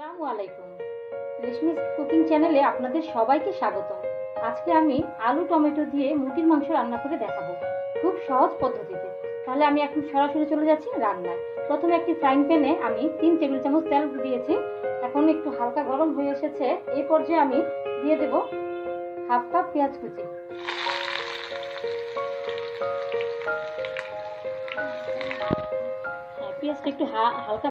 আসসালামু আলাইকুম। রেশমিস কুকিং চ্যানেলে আপনাদের সবাইকে স্বাগতম। আজকে আমি আলু টমেটো দিয়ে মুরগির মাংস রান্না করে দেখাবো, খুব সহজ পদ্ধতিতে। তাহলে আমি এখন সরাসরি চলে যাচ্ছি রান্নায়। প্রথমে একটি ফ্রাইং প্যানে আমি 3 টেবিল চামচ তেল দিয়েছি। এখন একটু হালকা গরম হয়ে এসেছে, এই পর্যায়ে আমি দিয়ে দেব হাফ কাপ পেঁয়াজ কুচি। পেঁয়াজটা একটু হালকা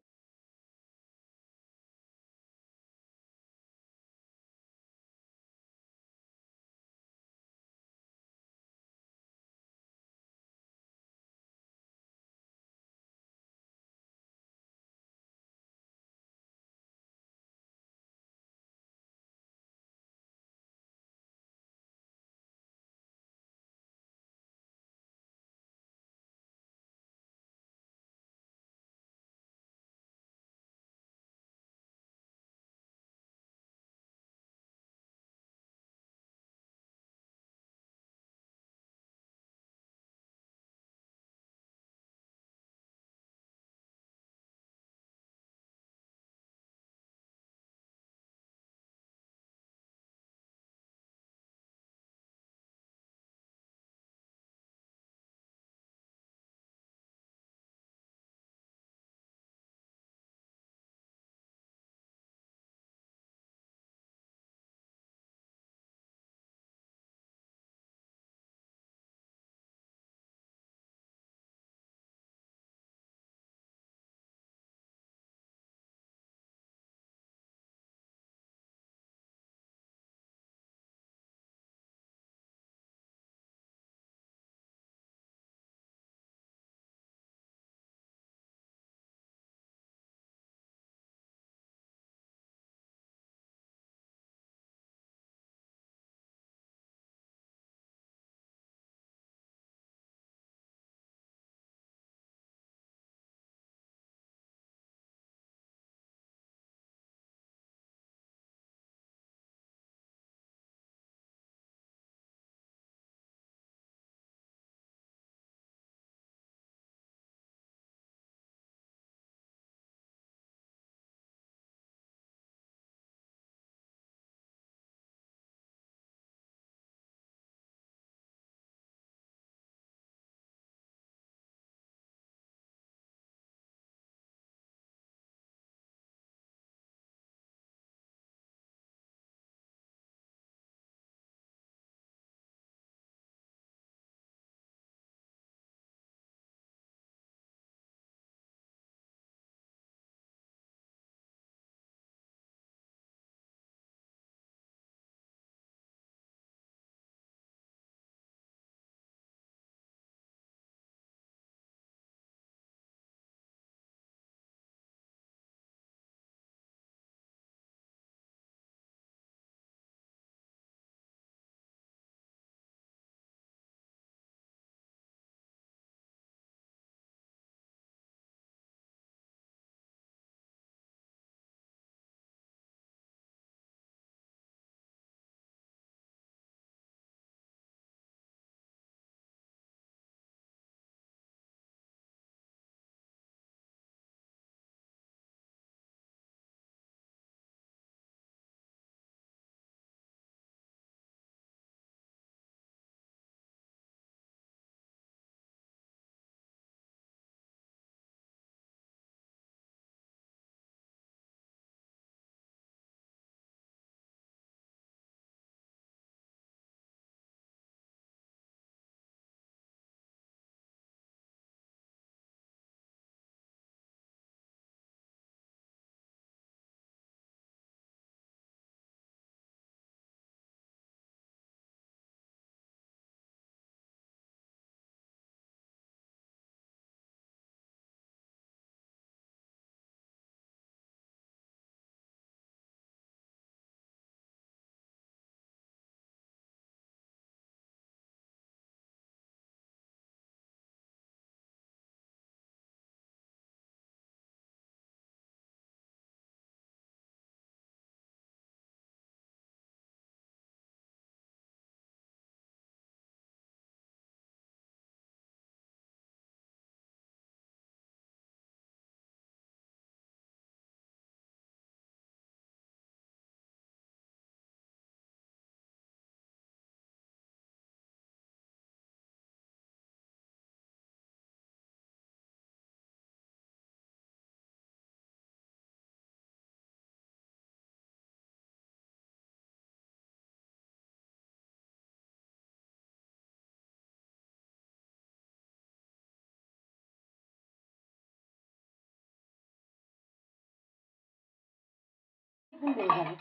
সুন্দর যাবে।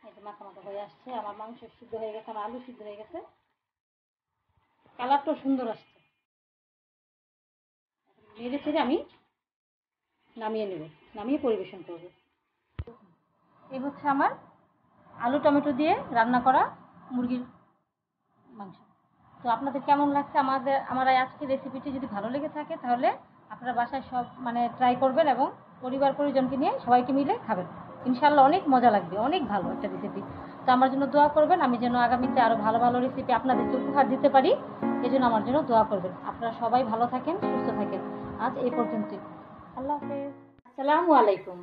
এই যে মাখা মাখা হয়ে আসছে, আমার মাংস সিদ্ধ হয়ে গেছে, আমার আলু সিদ্ধ হয়ে গেছে, কালারটাও সুন্দর আসছে। নেড়ে ছেড়ে আমি নামিয়ে নেব, নামিয়ে পরিবেশন করব। এই হচ্ছে আমার আলু টমেটো দিয়ে রান্না করা মুরগির মাংস। তো আপনাদের কেমন লাগছে আমার আজকের রেসিপিটি যদি ভালো লেগে থাকে তাহলে আপনারা বাসায় সব ট্রাই করবেন এবং পরিবার পরিজনকে নিয়ে সবাইকে মিলে খাবেন। ইনশাল্লাহ অনেক মজা লাগবে, অনেক ভালো একটা রেসিপি। তো আমার জন্য দোয়া করবেন, আমি যেন আগামীতে আরও ভালো ভালো রেসিপি আপনাদেরকে উপহার দিতে পারি, এই জন্য আমার জন্য দোয়া করবেন। আপনারা সবাই ভালো থাকেন, সুস্থ থাকেন। আজ এই পর্যন্তই। আল্লাহ হাফেজ। আসসালামু আলাইকুম।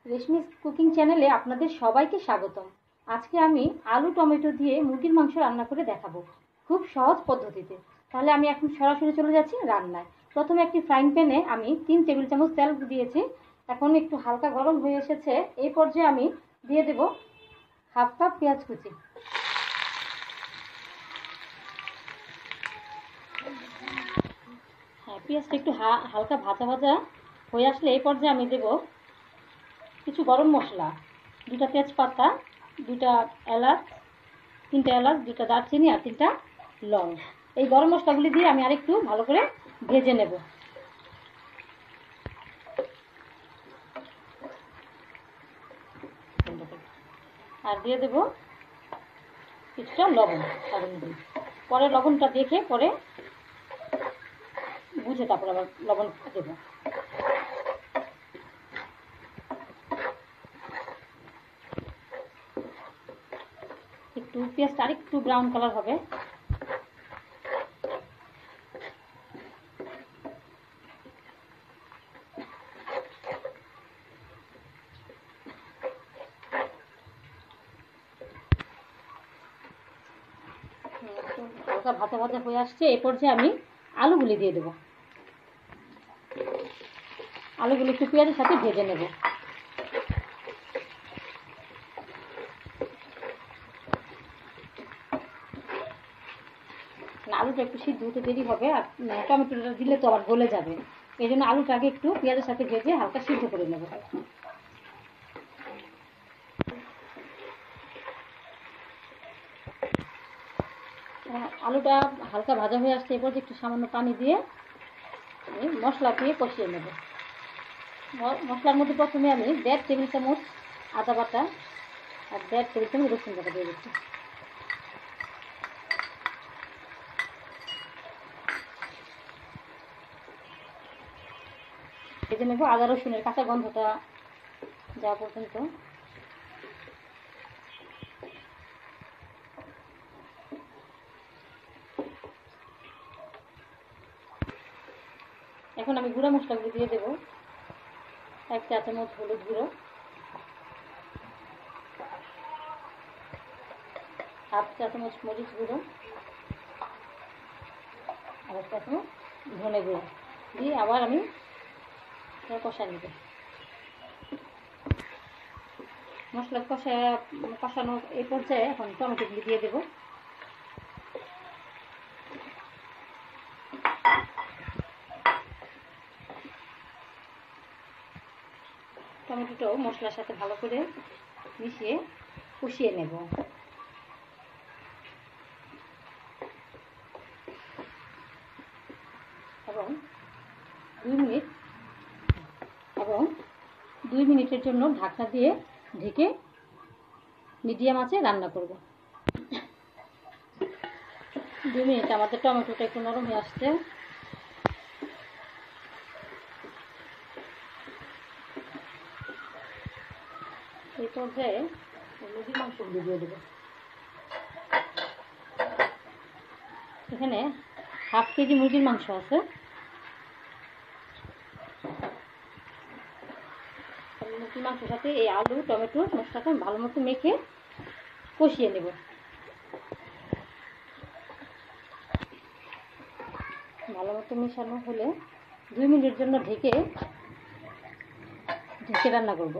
রেশমিস কুকিং চ্যানেলে আপনাদের সবাইকে স্বাগতম। আজকে আমি আলু টমেটো দিয়ে মুরগির মাংস রান্না করে দেখাবো, খুব সহজ পদ্ধতিতে। তাহলে আমি এখন সরাসরি চলে যাচ্ছি রান্নায়। প্রথমে একটি ফ্রাইং প্যানে আমি 3 টেবিল চামচ তেল দিয়েছি। এখন একটু হালকা গরম হয়ে এসেছে, এই পর্যায়ে আমি দিয়ে দেব হাফ কাপ পেঁয়াজ কুচি। হ্যাঁ, পেঁয়াজটা একটু হালকা ভাজা ভাজা হয়ে আসলে এই পর্যায়ে আমি দেব কিছু গরম মশলা, 2টা তেজপাতা, 2টা এলাচ, 3টা এলাচ, 2টা দারচিনি আর 3টা লং। এই গরম মশলাগুলি দিয়ে আমি আরেকটু ভালো করে ভেজে নেব। আর দিয়ে দেব কিছুটা লবণ, পরে লবণটা দেখে পরে বুঝে তারপর আবার লবণ দেব। একটু পেঁয়াজটা আরেকটু ব্রাউন কালার হবে। হালকা ভাজা ভাজা হয়ে আসছে, এই পর্যায়ে আমি আলুগুলি দিয়ে দেবো। আলুগুলি একটু পেঁয়াজের সাথে ভেজে নেব। আলুটা একটু সিদ্ধ হতে দেরি হবে, আর টমেটোটা দিলে তো আবার গলে যাবে, এই জন্য আলুটাকে একটু পেঁয়াজের সাথে ভেজে হালকা সিদ্ধ করে নেব। আলুটা হালকা ভাজা হয়ে আসছে, এরপর একটু সামান্য পানি দিয়ে আমি মশলা দিয়ে কষিয়ে নেব। মশলার মধ্যে প্রথমে আমি 1.5 টেবিল চামচ আদা বাটা আর 1.5 টেবিল চামচ রসুন বাটা দিয়ে দিচ্ছি। ভেজে নেব আদা রসুনের কাঁচা গন্ধটা যাওয়া পর্যন্ত। এখন আমি গুঁড়া মশলাগুলো দিয়ে দেব। 1 চা চামচ হলুদ গুঁড়ো, 1/2 চা চামচ মরিচ গুঁড়ো, আর 1 চা চামচ ধনে গুঁড়ো দিয়ে আবার আমি কষা নেব। মশলা কষানো এই পর্যায়ে এখন টমেটোগুলি দিয়ে দেব। টমেটোটাও মশলার সাথে ভালো করে মিশিয়ে কষিয়ে নেব। এবং 2 মিনিটের জন্য ঢাকনা দিয়ে ঢেকে মিডিয়াম আঁচে রান্না করব। 2 মিনিট আমাদের টমেটোটা একটু নরম হয়ে আসছে। এই পর্যায়ে মুরগির মাংসগুলো দিয়ে দেবো। এখানে 1/2 কেজি মুরগির মাংস আছে। মুরগির মাংসের সাথে এই আলু টমেটো মশলাটা ভালো মতো মেখে কষিয়ে নেব। ভালো মতো মেশানো হলে 2 মিনিটের জন্য ঢেকে রান্না করব,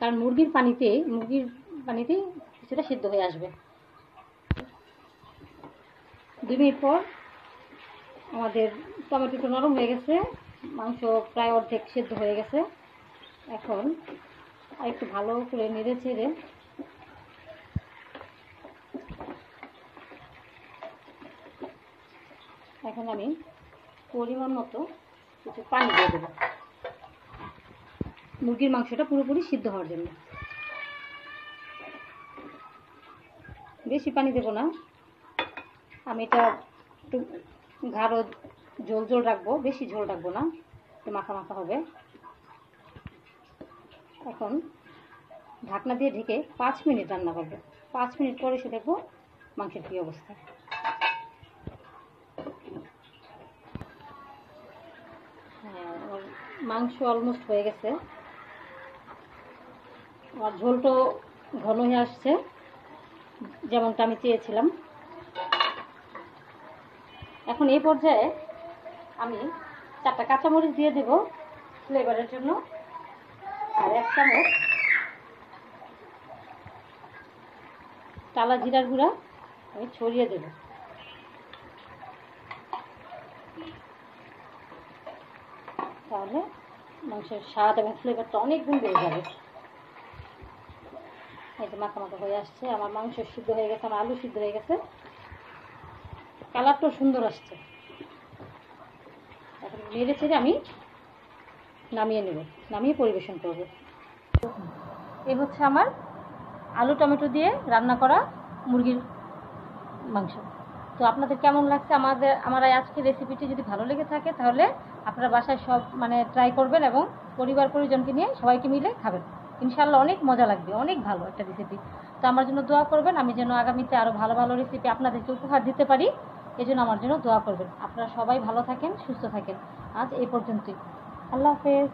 কারণ মুরগির পানিতেই কিছুটা সিদ্ধ হয়ে আসবে। 2 মিনিট পর আমাদের টমেটোটা নরম হয়ে গেছে, মাংস প্রায় অর্ধেক সিদ্ধ হয়ে গেছে। এখন আর একটু ভালো করে নেড়ে চেড়ে এখন আমি পরিমাণ মতো কিছু পানি দিয়ে দেবো মুরগির মাংসটা পুরোপুরি সিদ্ধ হওয়ার জন্য। বেশি পানি দেব না, আমি এটা একটু গাঢ় ঝোল ঝোল রাখবো, বেশি ঝোল রাখবো না, একটু মাখা মাখা হবে। এখন ঢাকনা দিয়ে ঢেকে 5 মিনিট রান্না করবো। 5 মিনিট পরে এসে দেখবো মাংসের কী অবস্থা। হ্যাঁ, মাংস অলমোস্ট হয়ে গেছে, আমার ঝোলটা ঘন হয়ে আসছে যেমনটা আমি চেয়েছিলাম। এখন এই পর্যায়ে আমি 4টা কাঁচামরিচ দিয়ে দেব ফ্লেভারের জন্য, আর 1 চামচ টালা জিরার গুঁড়া আমি ছড়িয়ে দেব। তাহলে মাংসের স্বাদ এবং ফ্লেভারটা অনেক গুণ বেড়ে যাবে। এই যে মাখা মাখা হয়ে আসছে, আমার মাংস সিদ্ধ হয়ে গেছে, আমার আলু সিদ্ধ হয়ে গেছে, কালারটাও সুন্দর আসছে। এখন নেড়ে চেড়ে আমি নামিয়ে নেব, নামিয়ে পরিবেশন করব। এই হচ্ছে আমার আলু টমেটো দিয়ে রান্না করা মুরগির মাংস। তো আপনাদের কেমন লাগছে আমার আজকের রেসিপিটি যদি ভালো লেগে থাকে তাহলে আপনারা বাসায় সব ট্রাই করবেন এবং পরিবার পরিজনকে নিয়ে সবাইকে মিলে খাবেন। ইনশাআল্লাহ অনেক মজা লাগবে, অনেক ভালো একটা রেসিপি। তো আমার জন্য দোয়া করবেন, আমি যেন আগামীতে আরও ভালো ভালো রেসিপি আপনাদেরকে উপহার দিতে পারি, এই জন্য আমার জন্য দোয়া করবেন। আপনারা সবাই ভালো থাকেন, সুস্থ থাকেন। আজ এই পর্যন্তই, আল্লাহ হাফেজ।